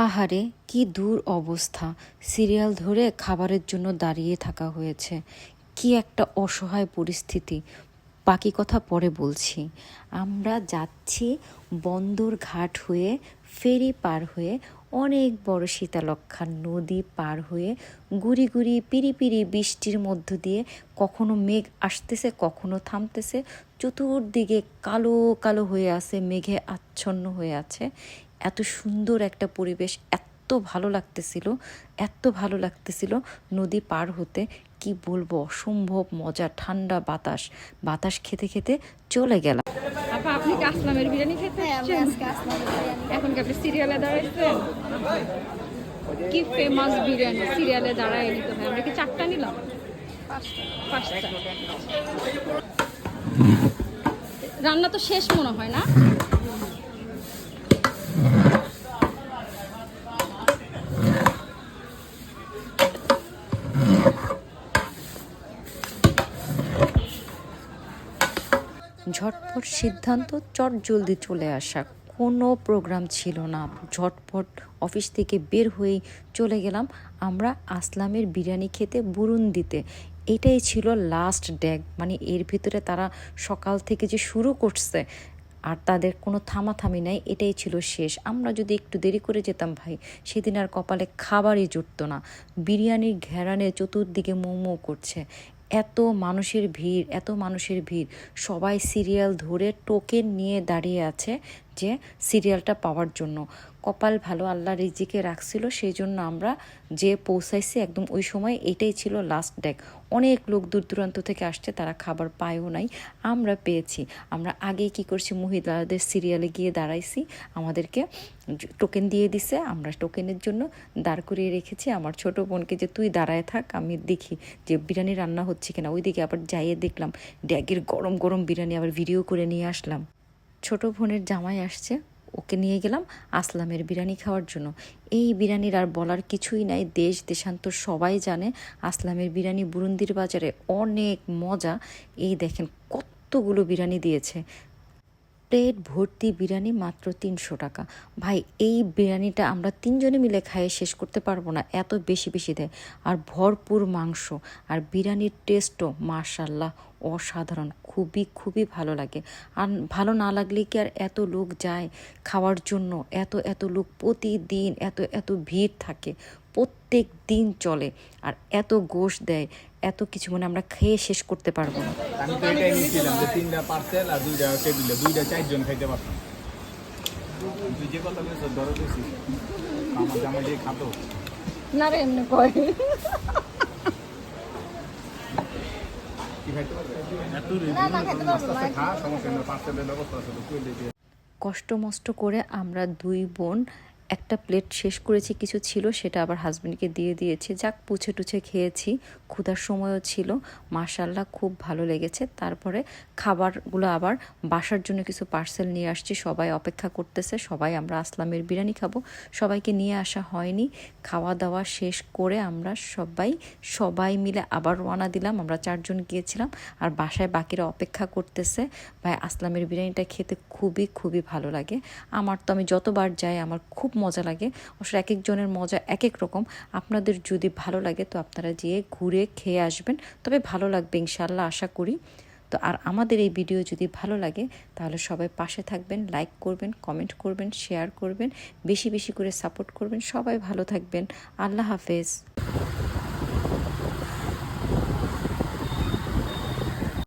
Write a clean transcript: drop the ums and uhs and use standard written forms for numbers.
আহারে কি দূর অবস্থা! সিরিয়াল ধরে খাবারের জন্য দাঁড়িয়ে থাকা হয়েছে। কি একটা অসহায় পরিস্থিতি! বাকি কথা পরে বলছি। আমরা যাচ্ছি বন্দর ঘাট হয়ে, ফেরি পার হয়ে, অনেক বড় শীতলক্ষ্যা নদী পার হয়ে, গুড়ি গুড়ি পিরি পিরি বৃষ্টির মধ্য দিয়ে কখনো মেঘ আসতেছে, কখনো থামতেছে, চতুর্দিকে কালো কালো হয়ে আছে, মেঘে আচ্ছন্ন হয়ে আছে। এত সুন্দর একটা পরিবেশ, এত ভালো লাগতেছিল, এত ভালো লাগতেছিল নদী পার হতে, কি বলবো, অসম্ভব মজা। ঠান্ডা বাতাস, বাতাস খেতে খেতে চলে গেলাম। আপা, আপনি কি আসলামের বিরিয়ানি খেতে এসেছেন? এখন কি আপনি সিরিয়ালে দাঁড়াইছেন? কি ফেমাস বিরিয়ানি, সিরিয়ালে দাঁড়ায় নিতে হয়। আমরা কি 4টা নিলাম? 5টা। রান্না তো শেষ মনে হয় না? ঝটপট সিদ্ধান্ত, চট জলদি চলে আসা, কোনো প্রোগ্রাম ছিল না। ঝটপট অফিস থেকে বের হয়েই চলে গেলাম আমরা আসলামের বিরিয়ানি খেতে বুরুন্দিতে। এটাই ছিল লাস্ট ড্যাগ, মানে এর ভিতরে তারা সকাল থেকে যে শুরু করছে আর তাদের কোনো থামাথামি নাই, এটাই ছিল শেষ। আমরা যদি একটু দেরি করে যেতাম ভাই, সেদিন আর কপালে খাবারই জুটতো না। বিরিয়ানির ঘেরানে চতুর্দিকে মৌ মৌ করছে। এত মানুষের ভিড়, এত মানুষের ভিড়, সবাই সিরিয়াল ধরে টোকেন নিয়ে দাঁড়িয়ে আছে যে সিরিয়ালটা পাওয়ার জন্য। কপাল ভালো, আল্লাহ রিজিকে রাখছিল, সেই জন্য আমরা যে পৌঁছাইছি একদম ওই সময়। এটাই ছিল লাস্ট ডেক। অনেক লোক দূর দূরান্ত থেকে আসছে, তারা খাবার পায়ও নাই, আমরা পেয়েছি। আমরা আগেই কি করছি, মহিলাদের সিরিয়ালে গিয়ে দাঁড়াইছি, আমাদেরকে টোকেন দিয়ে দিছে, আমরা টোকেনের জন্য দাঁড় করিয়ে রেখেছি। আমার ছোট বোনকে যে তুই দাঁড়ায় থাক, আমি দেখি যে বিরিয়ানি রান্না হচ্ছে কিনা। ওইদিকে আবার যাইয়ে দেখলাম ড্যাগের গরম গরম বিরিয়ানি, আবার ভিডিও করে নিয়ে আসলাম। ছোট বোনের জামাই আসছে, ওকে নিয়ে গেলাম আসলামের বিরিয়ানি খাওয়ার জন্য। এই বিরিয়ানির আর বলার কিছুই নাই, দেশ দেশান্তর সবাই জানে আসলামের বিরিয়ানি বুরুন্দির বাজারে অনেক মজা। এই দেখেন কতগুলো বিরিয়ানি দিয়েছে, প্লেট ভর্তি বিরিয়ানি মাত্র 300 টাকা। ভাই, এই বিরিয়ানিটা আমরা 3জনে মিলে খাইয়ে শেষ করতে পারবো না, এত বেশি বেশি দেয়। আর ভরপুর মাংস, আর বিরিয়ানির টেস্টও মাশাল্লাহ অসাধারণ, খুবই খুবই ভালো লাগে। আর ভালো না লাগলে কি আর এত লোক যায় খাওয়ার জন্য? এত এত লোক প্রতিদিন, এত এত ভিড় থাকে, প্রত্যেক দিন চলে। আর এত গোশ দেয়, এত কিছু, মানে আমরা খেয়ে শেষ করতে পারবো না। আমি তো এটাই নিয়েছিলাম যে 3টা পার্সেল আর 2টা টেবিলে, 2টা 4জন খাইতে পারতাম। তুই যে কথা বলছিস ধরো দিছি, আমার জামাই যে খাতো না রে, এমনি কয়। কি খাইতে পারবে? খা, সমস্যা নেই, পার্সেলের ব্যবস্থা আছে তো, তুই দিয়ে। কষ্ট মষ্ট করে আমরা দুই বোন একটা প্লেট শেষ করেছি, কিছু ছিল সেটা আবার হাজবেন্ডকে দিয়ে দিয়েছি। যাক, পুছে টুছে খেয়েছি, ক্ষুধার সময়ও ছিল, মাশাল্লাহ খুব ভালো লেগেছে। তারপরে খাবারগুলো আবার বাসার জন্য কিছু পার্সেল নিয়ে আসছি, সবাই অপেক্ষা করতেছে, সবাই আমরা আসলামের বিরিয়ানি খাবো। সবাইকে নিয়ে আসা হয়নি। খাওয়া দাওয়া শেষ করে আমরা সবাই মিলে আবার রওনা দিলাম। আমরা 4জন গিয়েছিলাম, আর বাসায় বাকিরা অপেক্ষা করতেছে। ভাই, আসলামের বিরিয়ানিটা খেতে খুবই খুবই ভালো লাগে। আমার তো, আমি যতবার যাই আমার খুব মজা লাগে। অবশ্য এক একজনের মজা এক এক রকম। আপনাদের যদি ভালো লাগে তো আপনারা যেয়ে ঘুরে খেয়ে আসবেন, তবে ভালো লাগবে ইনশাল্লাহ, আশা করি। তো আর আমাদের এই ভিডিও যদি ভালো লাগে তাহলে সবাই পাশে থাকবেন, লাইক করবেন, কমেন্ট করবেন, শেয়ার করবেন, বেশি বেশি করে সাপোর্ট করবেন। সবাই ভালো থাকবেন। আল্লাহ হাফেজ।